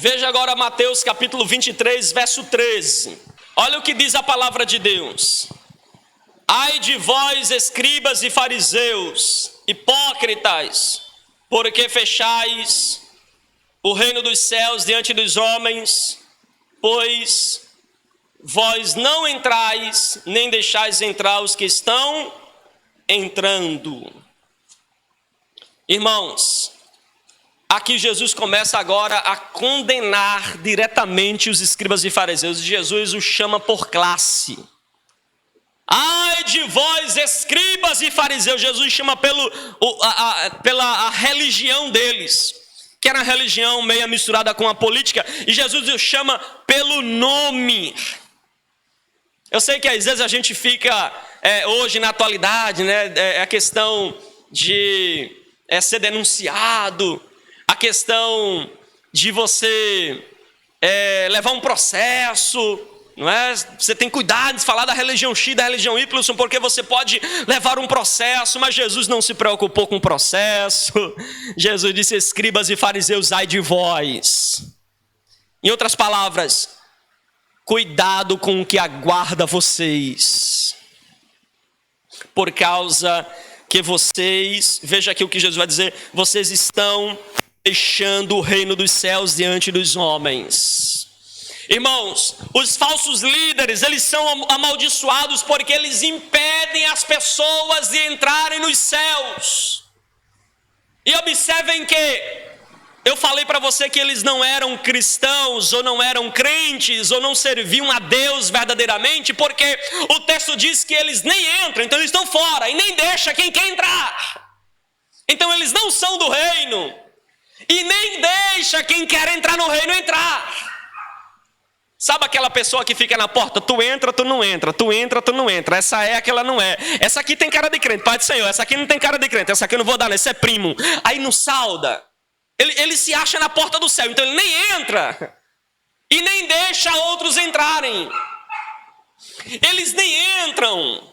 Veja agora Mateus capítulo 23, verso 13. Olha o que diz a palavra de Deus. Ai de vós, escribas e fariseus, hipócritas, porque fechais o reino dos céus diante dos homens, pois vós não entrais, nem deixais entrar os que estão entrando. Irmãos, aqui Jesus começa agora a condenar diretamente os escribas e fariseus. Jesus os chama por classe. Ai de vós, escribas e fariseus. Jesus chama pela religião deles, que era uma religião meio misturada com a política, e Jesus os chama pelo nome. Eu sei que às vezes a gente fica, hoje na atualidade, né, a questão de ser denunciado, a questão de você levar um processo, não é? Você tem cuidado de falar da religião X, da religião Y, porque você pode levar um processo, mas Jesus não se preocupou com o processo. Jesus disse: escribas e fariseus, ai de vós. Em outras palavras, cuidado com o que aguarda vocês, por causa que vocês, veja aqui o que Jesus vai dizer, vocês estão deixando o reino dos céus diante dos homens. Irmãos, os falsos líderes, eles são amaldiçoados porque eles impedem as pessoas de entrarem nos céus. E observem que eu falei para você que eles não eram cristãos, ou não eram crentes, ou não serviam a Deus verdadeiramente, porque o texto diz que eles nem entram, então eles estão fora, e nem deixa quem quer entrar. Então eles não são do reino, e nem deixa quem quer entrar no reino entrar. Sabe aquela pessoa que fica na porta? Tu entra, tu não entra, tu entra, tu não entra. Essa é, aquela não é. Essa aqui tem cara de crente, Pai do Senhor. Essa aqui não tem cara de crente, essa aqui eu não vou dar, esse é primo. Aí não salda. Ele se acha na porta do céu, então ele nem entra e nem deixa outros entrarem. Eles nem entram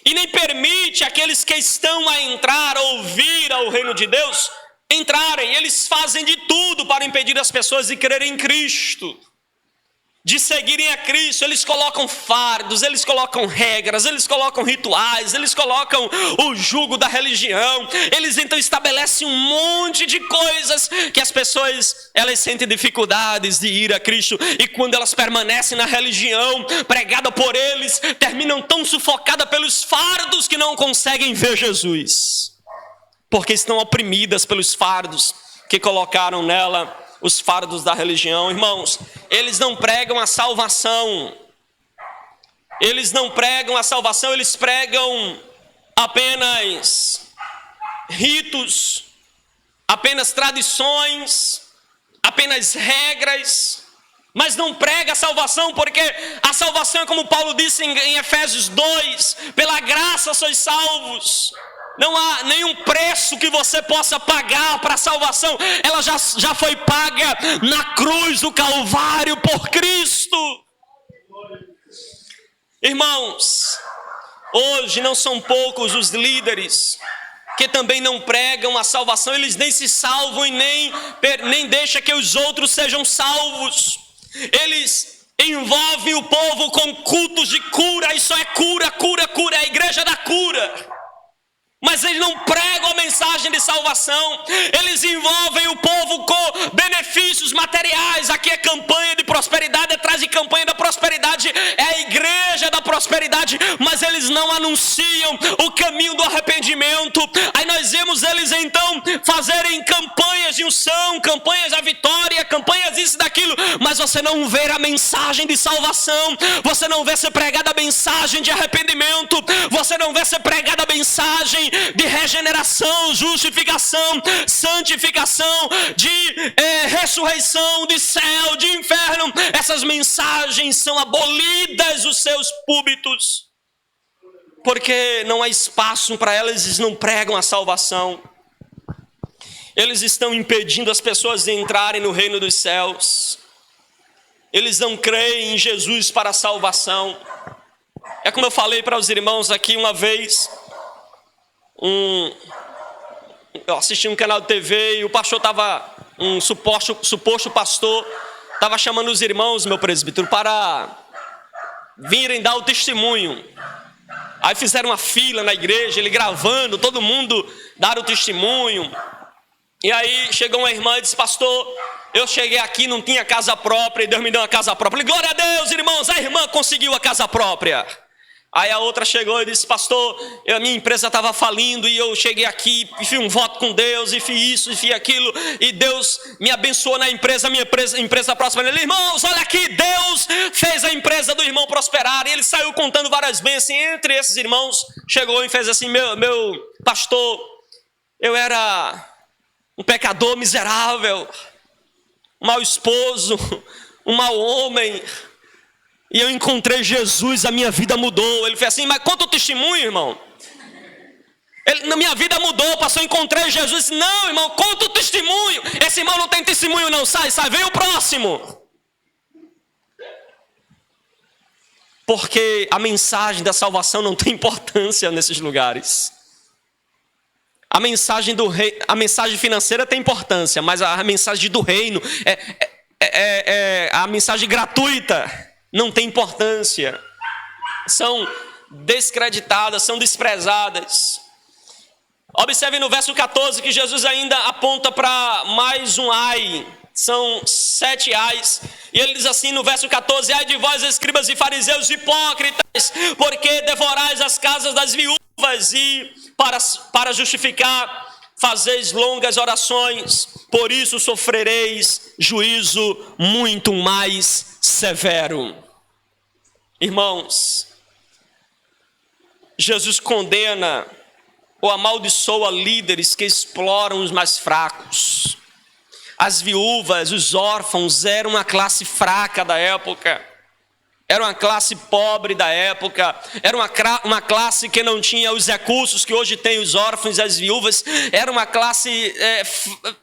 e nem permite aqueles que estão a entrar ou vir ao reino de Deus entrarem. Eles fazem de tudo para impedir as pessoas de crerem em Cristo, de seguirem a Cristo. Eles colocam fardos, eles colocam regras, eles colocam rituais, eles colocam o jugo da religião. Eles então estabelecem um monte de coisas que as pessoas, elas sentem dificuldades de ir a Cristo, e quando elas permanecem na religião pregada por eles, terminam tão sufocadas pelos fardos que não conseguem ver Jesus, porque estão oprimidas pelos fardos que colocaram nela, os fardos da religião. Irmãos, eles não pregam a salvação. Eles não pregam a salvação, eles pregam apenas ritos, apenas tradições, apenas regras, mas não prega a salvação, porque a salvação é como Paulo disse em Efésios 2, pela graça sois salvos. Não há nenhum preço que você possa pagar para a salvação. Ela já foi paga na cruz do Calvário por Cristo. Irmãos, hoje não são poucos os líderes que também não pregam a salvação. Eles nem se salvam e nem deixam que os outros sejam salvos. Eles envolvem o povo com cultos de cura. Isso é cura, cura, cura. É a igreja da cura. Mas eles não pregam a mensagem de salvação. Eles envolvem o povo com benefícios materiais. Aqui é campanha de prosperidade, atrás de campanha da prosperidade é a igreja da prosperidade, mas eles não anunciam o caminho do arrependimento. Aí nós vemos eles então fazerem campanhas de unção, campanhas da vitória, campanhas disso e daquilo, mas você não vê a mensagem de salvação, você não vê ser pregada a mensagem de arrependimento, você não vê ser pregada a mensagem de regeneração, justificação, santificação, de ressurreição, de céu, de inferno. Essas mensagens são abolidas dos seus púlpitos, porque não há espaço para elas. Eles não pregam a salvação. Eles estão impedindo as pessoas de entrarem no reino dos céus. Eles não creem em Jesus para a salvação. É como eu falei para os irmãos aqui uma vez. Eu assisti um canal de TV e o pastor estava, um suposto pastor, estava chamando os irmãos, meu presbítero, para virem dar o testemunho. Aí fizeram uma fila na igreja, ele gravando, todo mundo dar o testemunho. E aí chegou uma irmã e disse: pastor, eu cheguei aqui, não tinha casa própria, e Deus me deu uma casa própria. Eu falei: glória a Deus, irmãos, a irmã conseguiu a casa própria. Aí a outra chegou e disse: pastor, a minha empresa estava falindo e eu cheguei aqui e fiz um voto com Deus e fiz isso e fiz aquilo, e Deus me abençoou na empresa, minha empresa prosperou. Irmãos, olha aqui, Deus fez a empresa do irmão prosperar. E ele saiu contando várias bênçãos. Entre esses irmãos chegou e fez assim: meu pastor, eu era um pecador miserável, um mau esposo, um mau homem, e eu encontrei Jesus, a minha vida mudou. Ele fez assim: mas conta o testemunho, irmão. Na minha vida mudou, pastor, eu encontrei Jesus. Disse: não, irmão, conta o testemunho. Esse irmão não tem testemunho não, sai, vem o próximo. Porque a mensagem da salvação não tem importância nesses lugares. A mensagem do rei, a mensagem financeira tem importância, mas a mensagem do reino a mensagem gratuita não tem importância. São descreditadas, são desprezadas. Observe no verso 14 que Jesus ainda aponta para mais um ai. São 7 ais. E ele diz assim no verso 14: ai de vós, escribas e fariseus hipócritas, porque devorais as casas das viúvas e para justificar fazeis longas orações, por isso sofrereis juízo muito mais severo. Irmãos, Jesus condena ou amaldiçoa líderes que exploram os mais fracos. As viúvas, os órfãos eram uma classe fraca da época. Era uma classe pobre da época, era uma classe que não tinha os recursos que hoje tem os órfãos e as viúvas. Era uma classe,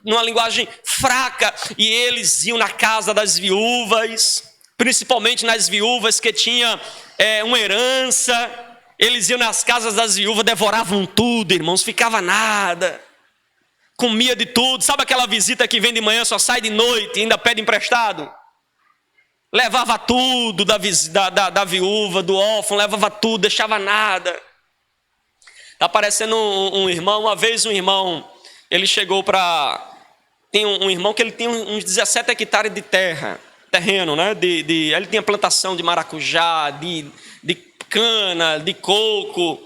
numa linguagem fraca, e eles iam na casa das viúvas, principalmente nas viúvas que tinham uma herança. Eles iam nas casas das viúvas, devoravam tudo, irmãos, ficava nada, comia de tudo. Sabe aquela visita que vem de manhã, só sai de noite e ainda pede emprestado? Levava tudo da viúva, do órfão, levava tudo, deixava nada. Está aparecendo um irmão, uma vez um irmão, ele chegou para... Tem um irmão que ele tem uns 17 hectares de terreno, né? Ele tinha plantação de maracujá, de cana, de coco,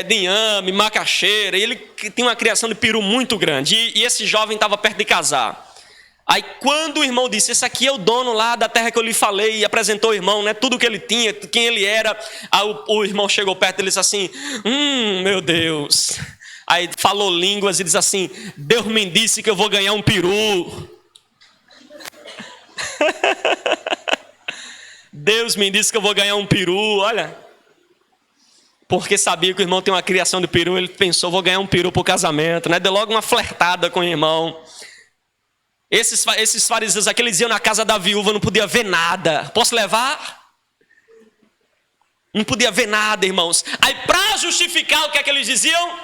de inhame, macaxeira, e ele tinha uma criação de peru muito grande, e esse jovem estava perto de casar. Aí quando o irmão disse: esse aqui é o dono lá da terra que eu lhe falei, e apresentou o irmão, né, tudo que ele tinha, quem ele era, aí o irmão chegou perto e disse assim: meu Deus. Aí falou línguas e disse assim: Deus me disse que eu vou ganhar um peru. Deus me disse que eu vou ganhar um peru, olha. Porque sabia que o irmão tem uma criação de peru, ele pensou: vou ganhar um peru para o casamento, né? Deu logo uma flertada com o irmão. Esses fariseus aqui, eles iam na casa da viúva, não podia ver nada. Posso levar? Não podia ver nada, irmãos. Aí para justificar, o que é que eles diziam?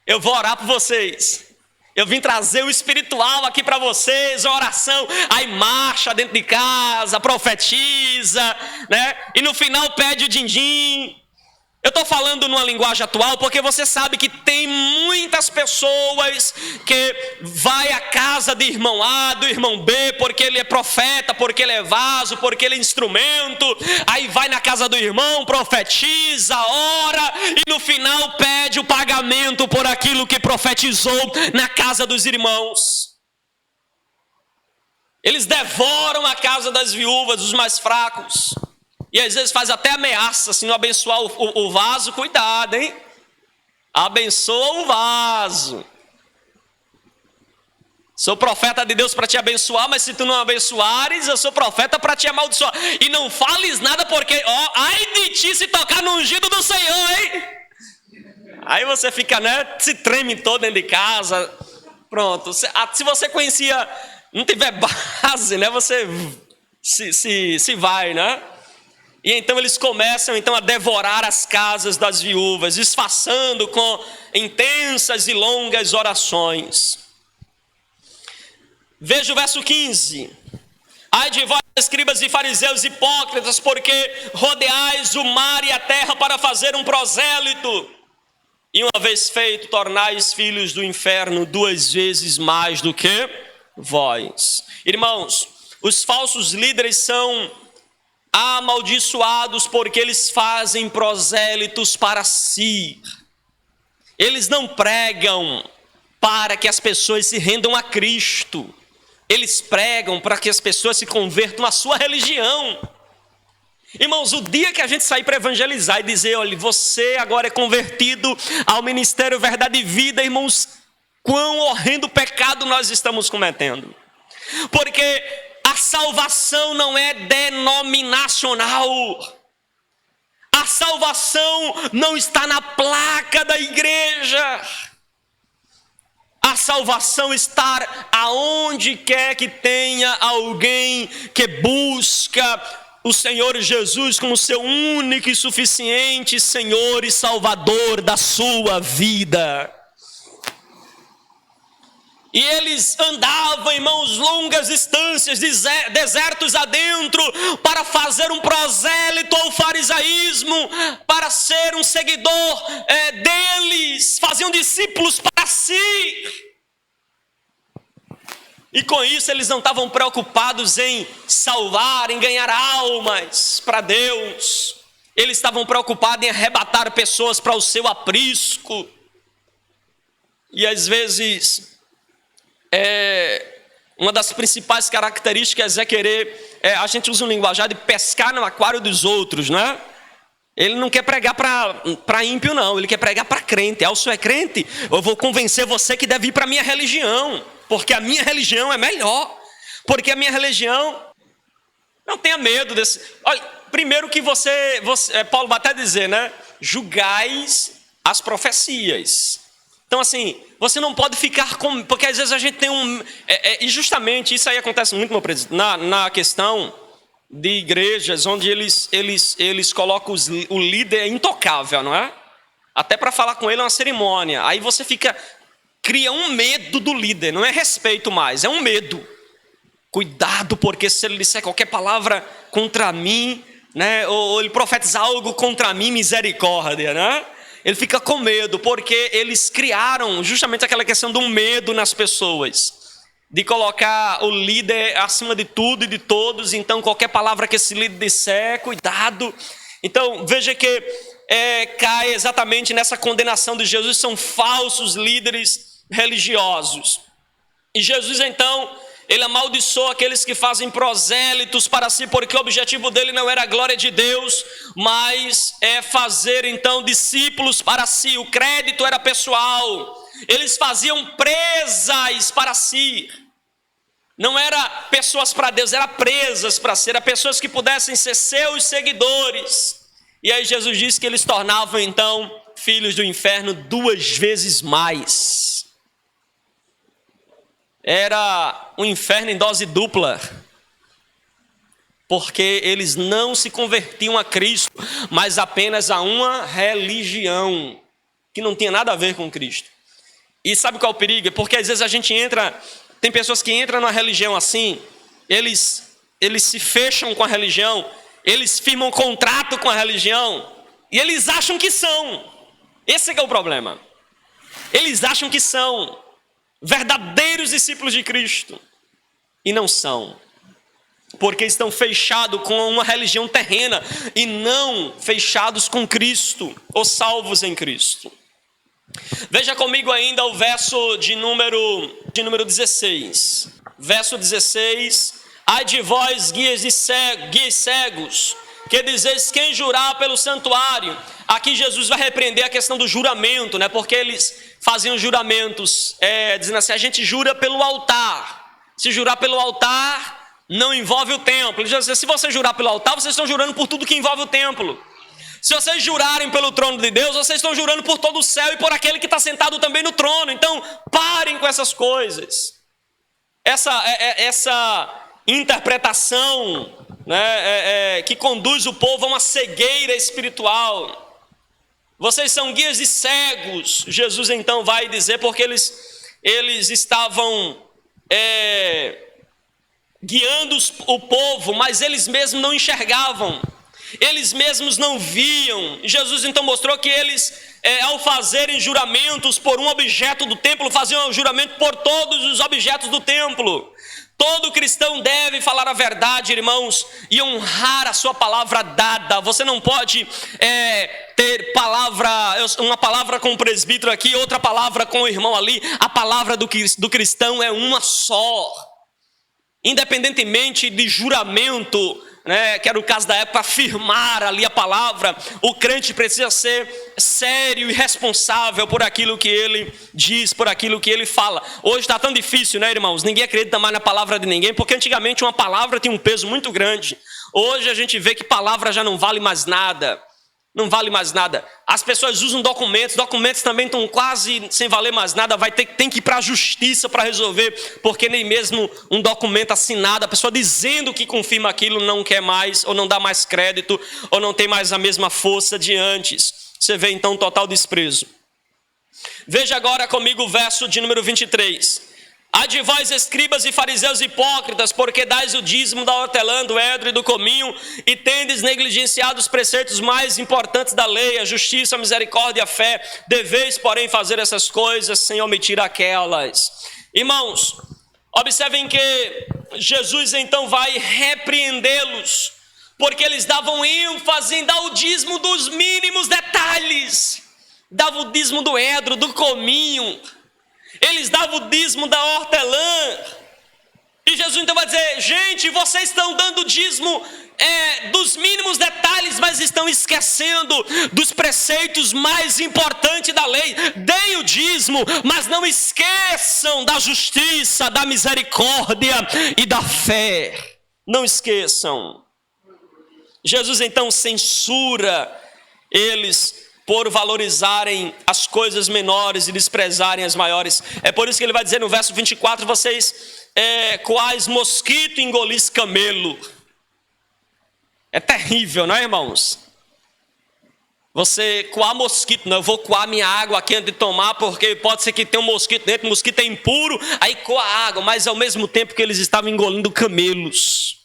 Eu vou orar por vocês. Eu vim trazer o espiritual aqui para vocês, a oração. Aí marcha dentro de casa, profetiza, né? E no final pede o din-din. Eu estou falando numa linguagem atual porque você sabe que tem muitas pessoas que vai à casa do irmão A, do irmão B, porque ele é profeta, porque ele é vaso, porque ele é instrumento. Aí vai na casa do irmão, profetiza, ora, e no final pede o pagamento por aquilo que profetizou na casa dos irmãos. Eles devoram a casa das viúvas, dos mais fracos. E às vezes faz até ameaça: se não abençoar o vaso, cuidado, hein? Abençoa o vaso. Sou profeta de Deus para te abençoar, mas se tu não abençoares, eu sou profeta para te amaldiçoar. E não fales nada, porque, ai de ti se tocar no ungido do Senhor, hein? Aí você fica, né? Se treme todo dentro de casa. Pronto. Se você conhecia, não tiver base, né? Você se vai, né? E então eles começam a devorar as casas das viúvas, disfarçando com intensas e longas orações. Veja o verso 15. Ai de vós, escribas e fariseus hipócritas, porque rodeais o mar e a terra para fazer um prosélito, e uma vez feito, tornais filhos do inferno 2 vezes mais do que vós. Irmãos, os falsos líderes são amaldiçoados porque eles fazem prosélitos para si. Eles não pregam para que as pessoas se rendam a Cristo. Eles pregam para que as pessoas se convertam à sua religião. Irmãos, o dia que a gente sair para evangelizar e dizer, olha, você agora é convertido ao ministério Verdade e Vida, irmãos, quão horrendo pecado nós estamos cometendo. Porque a salvação não é denominacional. A salvação não está na placa da igreja. A salvação está aonde quer que tenha alguém que busca o Senhor Jesus como seu único e suficiente Senhor e Salvador da sua vida. E eles andavam, irmãos, longas distâncias, desertos adentro, para fazer um prosélito ao farisaísmo, para ser um seguidor deles, faziam discípulos para si. E com isso eles não estavam preocupados em salvar, em ganhar almas para Deus. Eles estavam preocupados em arrebatar pessoas para o seu aprisco. E às vezes, uma das principais características é querer, a gente usa um linguajar de pescar no aquário dos outros, não é? Ele não quer pregar para ímpio, não. Ele quer pregar para crente. O senhor é crente? Eu vou convencer você que deve ir para a minha religião, porque a minha religião é melhor. Porque a minha religião... Não tenha medo desse... Olha, primeiro que você Paulo vai até dizer, né? Julgais as profecias. Então, assim, você não pode ficar com... Porque às vezes a gente tem e justamente isso aí acontece muito, meu presidente, na questão de igrejas onde eles colocam o líder intocável, não é? Até para falar com ele é uma cerimônia. Aí você cria um medo do líder, não é respeito mais, é um medo. Cuidado, porque se ele disser qualquer palavra contra mim, né, ou ele profetizar algo contra mim, misericórdia, né? Ele fica com medo, porque eles criaram justamente aquela questão do medo nas pessoas, de colocar o líder acima de tudo e de todos. Então qualquer palavra que esse líder disser, cuidado. Então veja que cai exatamente nessa condenação de Jesus. São falsos líderes religiosos. E Jesus então, ele amaldiçoa aqueles que fazem prosélitos para si, porque o objetivo dele não era a glória de Deus, mas fazer então discípulos para si. O crédito era pessoal. Eles faziam presas para si. Não era pessoas para Deus, era presas para si. Era pessoas que pudessem ser seus seguidores. E aí Jesus disse que eles tornavam então filhos do inferno 2 vezes mais. Era um inferno em dose dupla. Porque eles não se convertiam a Cristo, mas apenas a uma religião que não tinha nada a ver com Cristo. E sabe qual é o perigo? Porque às vezes a gente tem pessoas que entram numa religião assim, eles se fecham com a religião, eles firmam um contrato com a religião, e eles acham que são. Esse é o problema. Eles acham que são verdadeiros discípulos de Cristo, e não são. Porque estão fechados com uma religião terrena, e não fechados com Cristo, ou salvos em Cristo. Veja comigo ainda o verso de número 16. Verso 16. Ai de vós, guias cegos, que dizeis quem jurar pelo santuário. Aqui Jesus vai repreender a questão do juramento, né? Porque eles faziam juramentos, dizendo assim, a gente jura pelo altar. Se jurar pelo altar, não envolve o templo. Ele diz assim, se você jurar pelo altar, vocês estão jurando por tudo que envolve o templo. Se vocês jurarem pelo trono de Deus, vocês estão jurando por todo o céu e por aquele que está sentado também no trono. Então, parem com essas coisas. Essa interpretação, né, que conduz o povo a uma cegueira espiritual. Vocês são guias e cegos. Jesus então vai dizer, porque eles estavam guiando o povo, mas eles mesmos não enxergavam, eles mesmos não viam. Jesus então mostrou que eles, ao fazerem juramentos por um objeto do templo, faziam um juramento por todos os objetos do templo. Todo cristão deve falar a verdade, irmãos, e honrar a sua palavra dada. Você não pode ter uma palavra com o presbítero aqui, outra palavra com o irmão ali. A palavra do cristão é uma só. Independentemente de juramento, que era o caso da época, afirmar ali a palavra, o crente precisa ser sério e responsável por aquilo que ele diz, por aquilo que ele fala. Hoje está tão difícil, irmãos? Ninguém acredita mais na palavra de ninguém, porque antigamente uma palavra tinha um peso muito grande. Hoje a gente vê que palavra já não vale mais nada. Não vale mais nada. As pessoas usam documentos também estão quase sem valer mais nada. Tem que ir para a justiça para resolver, porque nem mesmo um documento assinado, a pessoa dizendo que confirma aquilo, não quer mais, ou não dá mais crédito, ou não tem mais a mesma força de antes. Você vê então total desprezo. Veja agora comigo o verso de número 23. Ai de vós, escribas e fariseus hipócritas, porque dais o dízimo da hortelã, do edro e do cominho, e tendes negligenciado os preceitos mais importantes da lei, a justiça, a misericórdia e a fé. Deveis, porém, fazer essas coisas sem omitir aquelas. Irmãos, observem que Jesus então vai repreendê-los, porque eles davam ênfase em dar o dízimo dos mínimos detalhes. Davam o dízimo do edro, do cominho. Eles davam o dízimo da hortelã. E Jesus então vai dizer: gente, vocês estão dando o dízimo dos mínimos detalhes, mas estão esquecendo dos preceitos mais importantes da lei. Deem o dízimo, mas não esqueçam da justiça, da misericórdia e da fé. Não esqueçam. Jesus então censura eles por valorizarem as coisas menores e desprezarem as maiores. É por isso que ele vai dizer no verso 24: vocês coais mosquito engolis camelo. É terrível, não é, irmãos? Você coar mosquito. Não, eu vou coar minha água aqui antes de tomar, porque pode ser que tenha um mosquito dentro, o mosquito é impuro, aí coa a água, mas ao mesmo tempo que eles estavam engolindo camelos.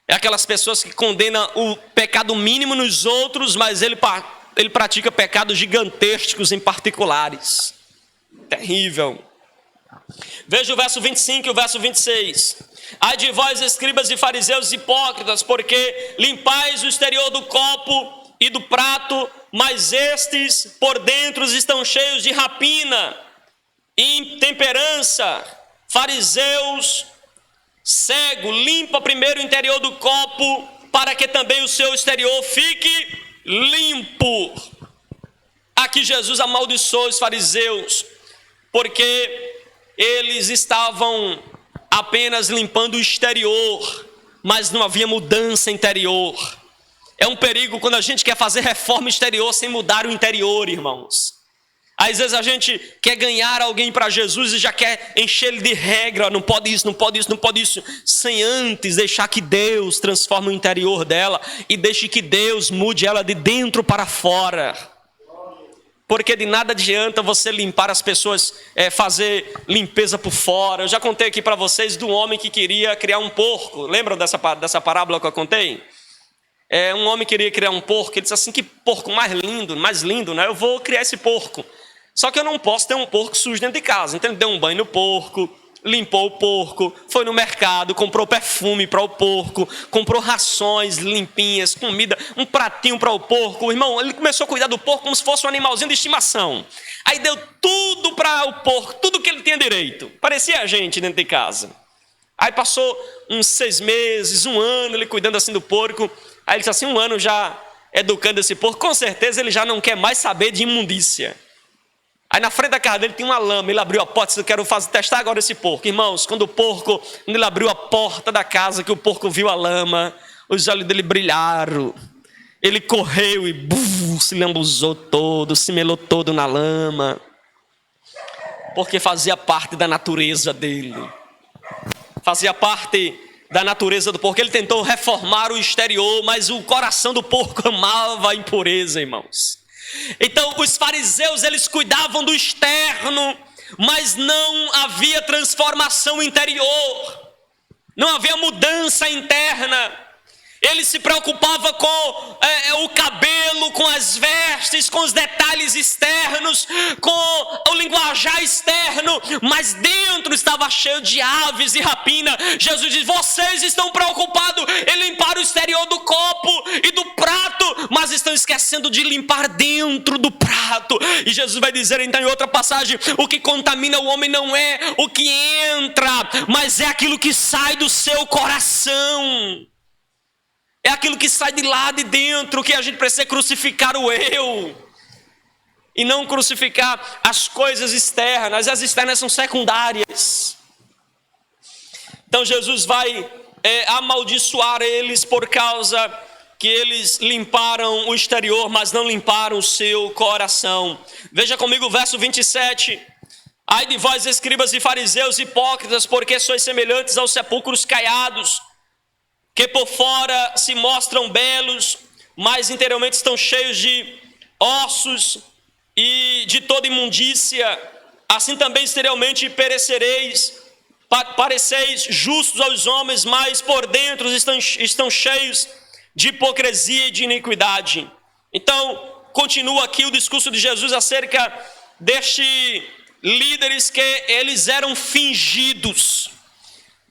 É aquelas pessoas que condenam o pecado mínimo nos outros, mas ele pratica pecados gigantescos em particulares. Terrível. Veja o verso 25 e o verso 26. Ai de vós, escribas e fariseus hipócritas, porque limpais o exterior do copo e do prato, mas estes por dentro estão cheios de rapina e intemperança. Fariseus cego, limpa primeiro o interior do copo, para que também o seu exterior fique limpo. Aqui Jesus amaldiçoou os fariseus, porque eles estavam apenas limpando o exterior, mas não havia mudança interior. É um perigo quando a gente quer fazer reforma exterior sem mudar o interior, irmãos. Às vezes a gente quer ganhar alguém para Jesus e já quer encher ele de regra, não pode isso, não pode isso, não pode isso, sem antes deixar que Deus transforme o interior dela e deixe que Deus mude ela de dentro para fora. Porque de nada adianta você limpar as pessoas, fazer limpeza por fora. Eu já contei aqui para vocês do homem que queria criar um porco. Lembram dessa parábola que eu contei? Um homem queria criar um porco. Ele disse assim: que porco mais lindo, né? Eu vou criar esse porco. Só que eu não posso ter um porco sujo dentro de casa. Então ele deu um banho no porco, limpou o porco, foi no mercado, comprou perfume para o porco, comprou rações limpinhas, comida, um pratinho para o porco. Irmão, ele começou a cuidar do porco como se fosse um animalzinho de estimação. Aí deu tudo para o porco, tudo que ele tinha direito. Parecia a gente dentro de casa. Aí passou uns 6 meses, 1 ano, ele cuidando assim do porco. Aí ele disse assim: 1 ano já educando esse porco, com certeza ele já não quer mais saber de imundícia. Aí na frente da casa dele tinha uma lama, ele abriu a porta e disse: eu quero testar agora esse porco. Irmãos, quando ele abriu a porta da casa, que o porco viu a lama, os olhos dele brilharam. Ele correu e se lambuzou todo, se melou todo na lama. Porque fazia parte da natureza dele. Fazia parte da natureza do porco. Ele tentou reformar o exterior, mas o coração do porco amava a impureza, irmãos. Então os fariseus, eles cuidavam do externo, mas não havia transformação interior. não havia mudança interna. Ele se preocupava com o cabelo, com as vestes, com os detalhes externos, com o linguajar externo, mas dentro estava cheio de aves e rapina. Jesus diz: vocês estão preocupados em limpar o exterior do copo e do prato, mas estão esquecendo de limpar dentro do prato. E Jesus vai dizer então em outra passagem: o que contamina o homem não é o que entra, mas é aquilo que sai do seu coração. É aquilo que sai de lá de dentro, que a gente precisa crucificar o eu. E não crucificar as coisas externas. As externas são secundárias. Então Jesus vai amaldiçoar eles por causa que eles limparam o exterior, mas não limparam o seu coração. Veja comigo o verso 27. Ai de vós, escribas e fariseus hipócritas, porque sois semelhantes aos sepulcros caiados, que por fora se mostram belos, mas interiormente estão cheios de ossos e de toda imundícia. Assim também exteriormente perecereis, pareceis justos aos homens, mas por dentro estão cheios de hipocrisia e de iniquidade. Então, continua aqui o discurso de Jesus acerca destes líderes que eles eram fingidos.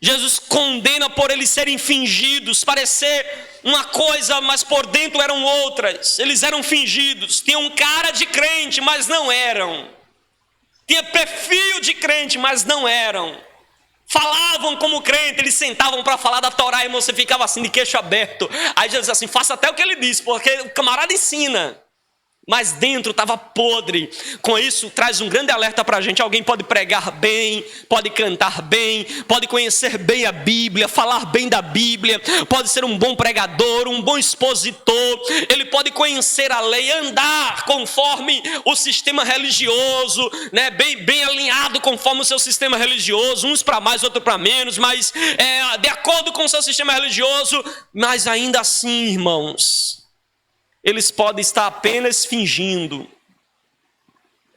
Jesus condena por eles serem fingidos, parecer uma coisa, mas por dentro eram outras. Eles eram fingidos, tinham cara de crente, mas não eram. Tinha perfil de crente, mas não eram. Falavam como crente, eles sentavam para falar da Torá e você ficava assim de queixo aberto. Aí Jesus disse assim: faça até o que ele disse, porque o camarada ensina. Mas dentro estava podre. Com isso traz um grande alerta para a gente. Alguém pode pregar bem, pode cantar bem, pode conhecer bem a Bíblia, falar bem da Bíblia, pode ser um bom pregador, um bom expositor, ele pode conhecer a lei, andar conforme o sistema religioso, né? bem alinhado conforme o seu sistema religioso, uns para mais, outros para menos, mas de acordo com o seu sistema religioso. Mas ainda assim, irmãos, eles podem estar apenas fingindo,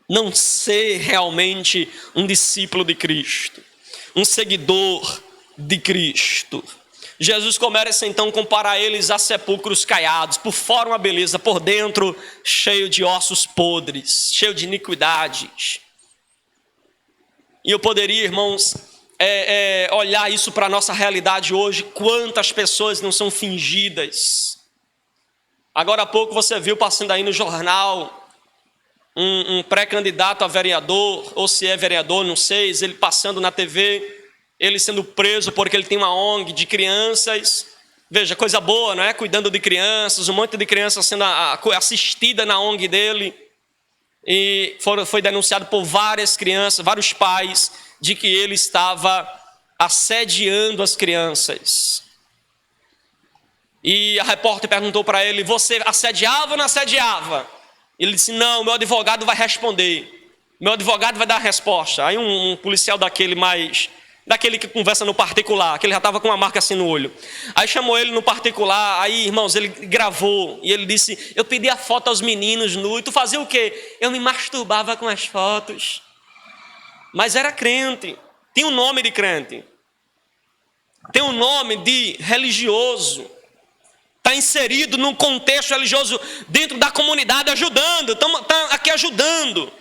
não ser realmente um discípulo de Cristo, um seguidor de Cristo. Jesus começa então a comparar eles a sepulcros caiados, por fora uma beleza, por dentro cheio de ossos podres, cheio de iniquidades. E eu poderia, irmãos, olhar isso para a nossa realidade hoje, quantas pessoas não são fingidas. Agora há pouco você viu passando aí no jornal um pré-candidato a vereador, ou se é vereador, não sei, ele passando na TV, ele sendo preso porque ele tem uma ONG de crianças. Veja, coisa boa, não é? Cuidando de crianças, um monte de crianças sendo assistida na ONG dele. E foi denunciado por várias crianças, vários pais, de que ele estava assediando as crianças. E a repórter perguntou para ele: você assediava ou não assediava? Ele disse: não, meu advogado vai responder. Meu advogado vai dar a resposta. Aí um policial daquele que conversa no particular, que ele já estava com uma marca assim no olho. Aí chamou ele no particular, aí, irmãos, ele gravou. E ele disse: eu pedi a foto aos meninos nu. E tu fazia o quê? Eu me masturbava com as fotos. Mas era crente. Tinha um nome de crente. Tem um nome de religioso. Está inserido num contexto religioso dentro da comunidade, ajudando, está aqui ajudando.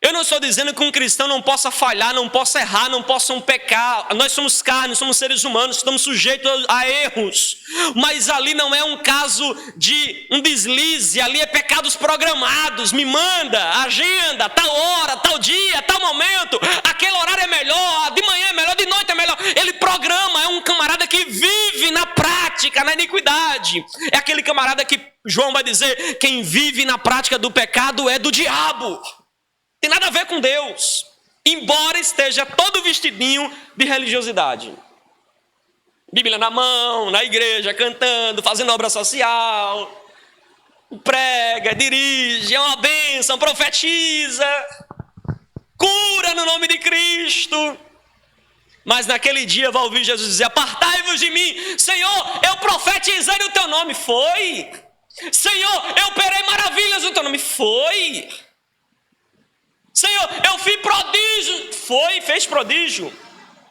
Eu não estou dizendo que um cristão não possa falhar, não possa errar, não possa pecar. Nós somos carne, somos seres humanos, estamos sujeitos a erros. Mas ali não é um caso de um deslize, ali é pecados programados. Me manda, agenda, tal hora, tal dia, tal momento. Aquele horário é melhor, de manhã é melhor, de noite é melhor. Ele programa, é um camarada que vive na prática, na iniquidade. É aquele camarada que João vai dizer: quem vive na prática do pecado é do diabo. Tem nada a ver com Deus, embora esteja todo vestidinho de religiosidade. Bíblia na mão, na igreja, cantando, fazendo obra social, prega, dirige, é uma bênção, profetiza, cura no nome de Cristo. Mas naquele dia vai ouvir Jesus dizer: apartai-vos de mim, Senhor, eu profetizei no teu nome. Foi. Senhor, eu operei maravilhas no teu nome. Foi. Senhor, eu fiz prodígio. Foi, fez prodígio.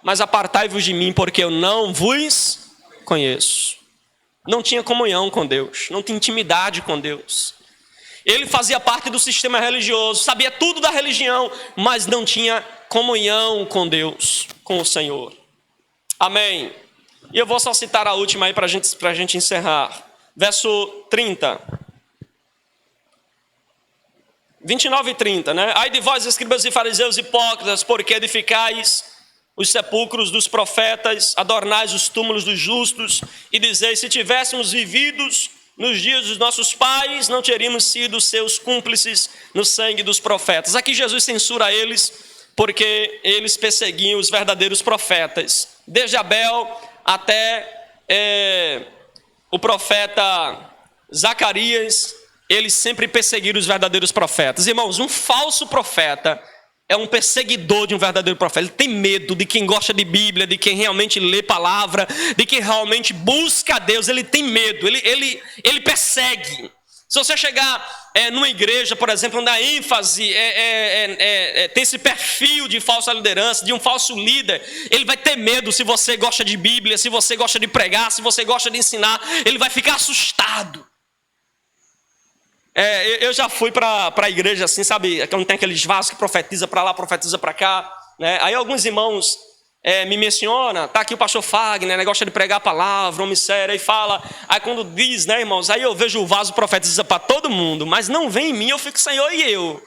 mas apartai-vos de mim, porque eu não vos conheço. Não tinha comunhão com Deus, não tinha intimidade com Deus. Ele fazia parte do sistema religioso, sabia tudo da religião, mas não tinha comunhão com Deus, com o Senhor. Amém. E eu vou só citar a última aí para a gente encerrar. Verso 30. 29 e 30, né? Ai de vós, escribas e fariseus hipócritas, porque edificais os sepulcros dos profetas, adornais os túmulos dos justos, e dizeis, se tivéssemos vividos nos dias dos nossos pais, não teríamos sido seus cúmplices no sangue dos profetas. Aqui Jesus censura eles, porque eles perseguiam os verdadeiros profetas. Desde Abel até o profeta Zacarias, eles sempre perseguiram os verdadeiros profetas. Irmãos, um falso profeta é um perseguidor de um verdadeiro profeta. Ele tem medo de quem gosta de Bíblia, de quem realmente lê palavra, de quem realmente busca a Deus. Ele tem medo, ele persegue. Se você chegar numa igreja, por exemplo, onde a ênfase tem esse perfil de falsa liderança, de um falso líder, ele vai ter medo se você gosta de Bíblia, se você gosta de pregar, se você gosta de ensinar, ele vai ficar assustado. Eu já fui para a igreja assim, sabe, quando tem aqueles vasos que profetiza para lá, profetiza para cá, né? Aí alguns irmãos me mencionam, tá aqui o pastor Fagner, né, gosta de pregar a palavra, homem sério, aí fala, aí quando diz, né, irmãos, aí eu vejo o vaso profetiza para todo mundo, mas não vem em mim, eu fico, Senhor, e eu?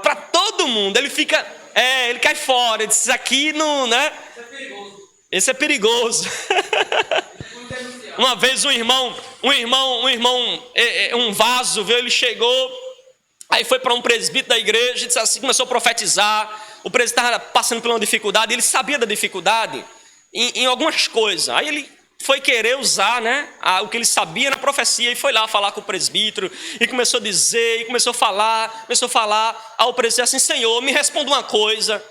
Para todo mundo, ele fica, ele cai fora, ele diz, aqui não, né? Esse é perigoso. Uma vez um vaso, viu, ele chegou, aí foi para um presbítero da igreja, disse assim, começou a profetizar. O presbítero estava passando por uma dificuldade, ele sabia da dificuldade em algumas coisas. Aí ele foi querer usar, né, o que ele sabia na profecia, e foi lá falar com o presbítero, e começou a dizer, e começou a falar. Aí o presbítero disse assim, Senhor, me responda uma coisa.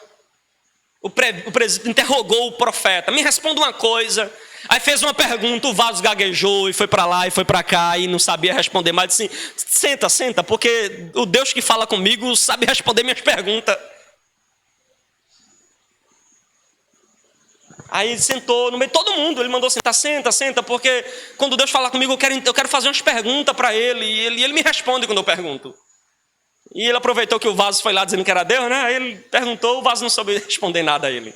O presbítero interrogou o profeta, me responda uma coisa. Aí fez uma pergunta, o vaso gaguejou e foi para lá e foi para cá e não sabia responder mais. Disse assim, senta, porque o Deus que fala comigo sabe responder minhas perguntas. Aí ele sentou no meio de todo mundo, ele mandou sentar, senta, porque quando Deus fala comigo eu quero fazer umas perguntas para ele e ele me responde quando eu pergunto. E ele aproveitou que o vaso foi lá dizendo que era Deus, né? Aí ele perguntou, o vaso não soube responder nada a ele.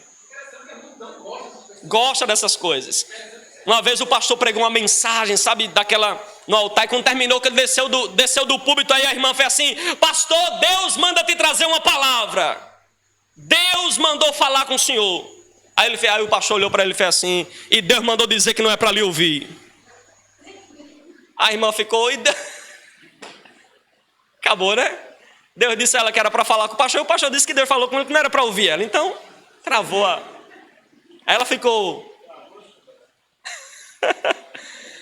Gosta dessas coisas. Uma vez o pastor pregou uma mensagem, sabe, daquela no altar, e quando terminou, que ele desceu do púlpito, aí a irmã fez assim, pastor, Deus manda te trazer uma palavra. Deus mandou falar com o senhor. Aí o pastor olhou para ele e fez assim, e Deus mandou dizer que não é para lhe ouvir. A irmã ficou, acabou, né? Deus disse a ela que era para falar com o pastor, e o pastor disse que Deus falou com ele que não era para ouvir ela. Então, travou Aí ela ficou.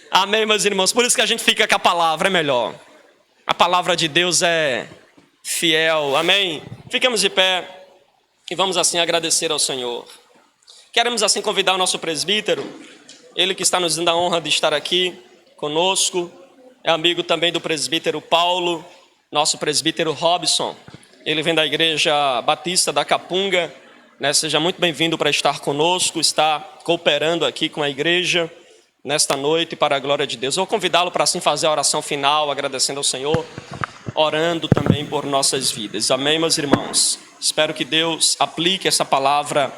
Amém, meus irmãos. Por isso que a gente fica com a palavra, é melhor. A palavra de Deus é fiel. Amém? Ficamos de pé e vamos assim agradecer ao Senhor. Queremos assim convidar o nosso presbítero, ele que está nos dando a honra de estar aqui conosco. É amigo também do presbítero Paulo, nosso presbítero Robson. Ele vem da igreja Batista da Capunga. Seja muito bem-vindo para estar conosco, está cooperando aqui com a igreja nesta noite para a glória de Deus. Vou convidá-lo para assim fazer a oração final, agradecendo ao Senhor, orando também por nossas vidas. Amém, meus irmãos? Espero que Deus aplique essa palavra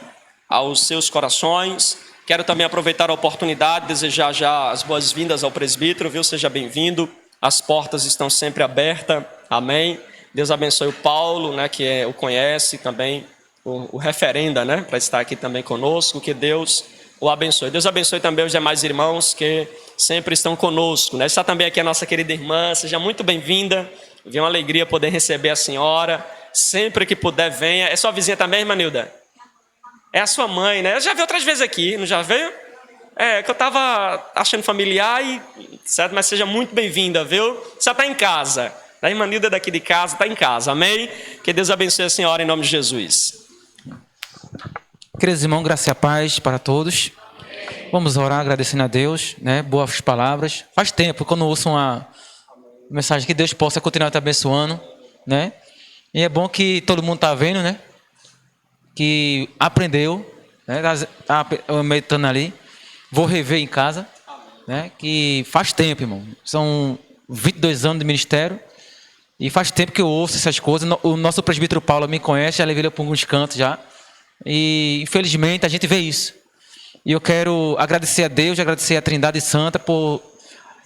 aos seus corações. Quero também aproveitar a oportunidade, desejar já as boas-vindas ao presbítero, viu? Seja bem-vindo, as portas estão sempre abertas. Amém? Deus abençoe o Paulo, né, que o conhece também, o referenda, né, para estar aqui também conosco, que Deus o abençoe. Deus abençoe também os demais irmãos que sempre estão conosco, né? Está também aqui a nossa querida irmã, seja muito bem-vinda, é uma alegria poder receber a senhora, sempre que puder venha. É sua vizinha também, irmã Nilda? É a sua mãe, né? Eu já vi outras vezes aqui, não já veio? Que eu estava achando familiar, certo? Mas seja muito bem-vinda, viu? Você está em casa, a irmã Nilda daqui de casa, está em casa, amém? Que Deus abençoe a senhora em nome de Jesus. Queridos irmãos, graça e a paz para todos. Vamos orar agradecendo a Deus, né? Boas palavras. Faz tempo que eu não ouço uma mensagem que Deus possa continuar te abençoando, né? E é bom que todo mundo está vendo, né? Que aprendeu, né? Meditando ali. Vou rever em casa, né? Que faz tempo, irmão. São 22 anos de ministério. E faz tempo que eu ouço essas coisas. O nosso presbítero Paulo me conhece, já levei ele para alguns cantos já. E infelizmente a gente vê isso. E eu quero agradecer a Deus, agradecer a Trindade Santa por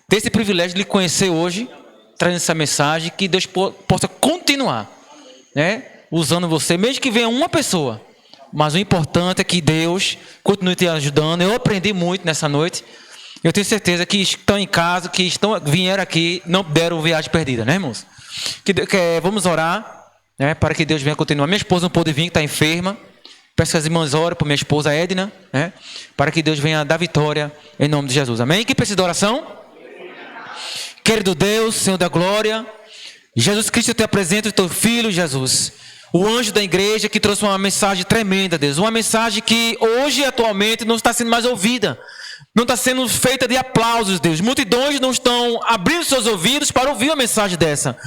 ter esse privilégio de lhe conhecer hoje, trazendo essa mensagem, que Deus possa continuar, né, usando você, mesmo que venha uma pessoa. Mas o importante é que Deus continue te ajudando. Eu aprendi muito nessa noite. Eu tenho certeza que estão em casa, que vieram aqui, não deram viagem perdida, né, irmãos? Vamos orar, né, para que Deus venha continuar. Minha esposa não pôde vir, que está enferma. Peço que as irmãs orem por minha esposa Edna, né, para que Deus venha dar vitória em nome de Jesus. Amém? Quem precisa de oração? Querido Deus, Senhor da glória, Jesus Cristo, eu te apresento o teu filho, Jesus, o anjo da igreja que trouxe uma mensagem tremenda, Deus. Uma mensagem que hoje, atualmente, não está sendo mais ouvida. Não está sendo feita de aplausos, Deus. Multidões não estão abrindo seus ouvidos para ouvir uma mensagem dessa.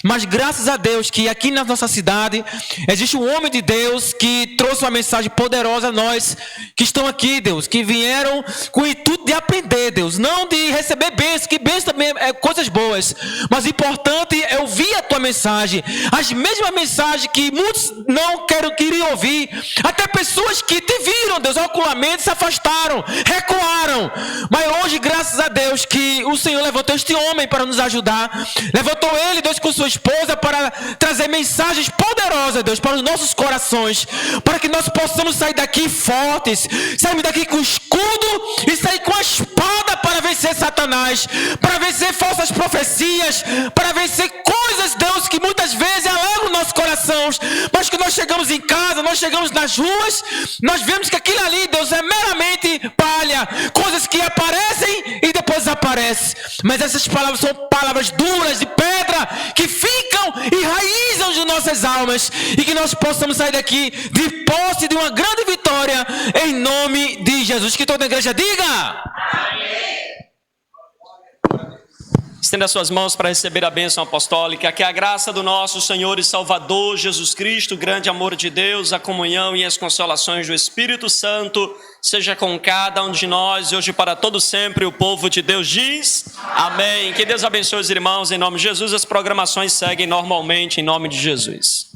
Mas graças a Deus que aqui na nossa cidade existe um homem de Deus que trouxe uma mensagem poderosa a nós que estão aqui, Deus, que vieram com o intuito de aprender, Deus, não de receber bênçãos, que bênçãos também é coisas boas, mas o importante é ouvir a tua mensagem, as mesmas mensagens que muitos não queriam ouvir, até pessoas que te viram, Deus, ocularmente se afastaram, recuaram, mas hoje, graças a Deus, que o Senhor levantou este homem para nos ajudar, levantou ele, Deus, com sua esposa para trazer mensagens poderosas, Deus, para os nossos corações, para que nós possamos sair daqui fortes, sair daqui com escudo e sair com a espada para vencer Satanás, para vencer falsas profecias, para vencer coisas, Deus, que muitas vezes alegram o nosso coração, mas que nós chegamos em casa, nós chegamos nas ruas, nós vemos que aquilo ali, Deus, é meramente palha, coisas que aparecem e depois desaparecem, mas essas palavras são palavras duras de pedra, que ficam e raizam de nossas almas, e que nós possamos sair daqui de posse de uma grande vitória, em nome de Jesus. Que toda a igreja diga amém. Estenda suas mãos para receber a bênção apostólica. Que a graça do nosso Senhor e Salvador Jesus Cristo, o grande amor de Deus, a comunhão e as consolações do Espírito Santo seja com cada um de nós, hoje para todo sempre. O povo de Deus diz amém. Que Deus abençoe os irmãos em nome de Jesus. As programações seguem normalmente em nome de Jesus.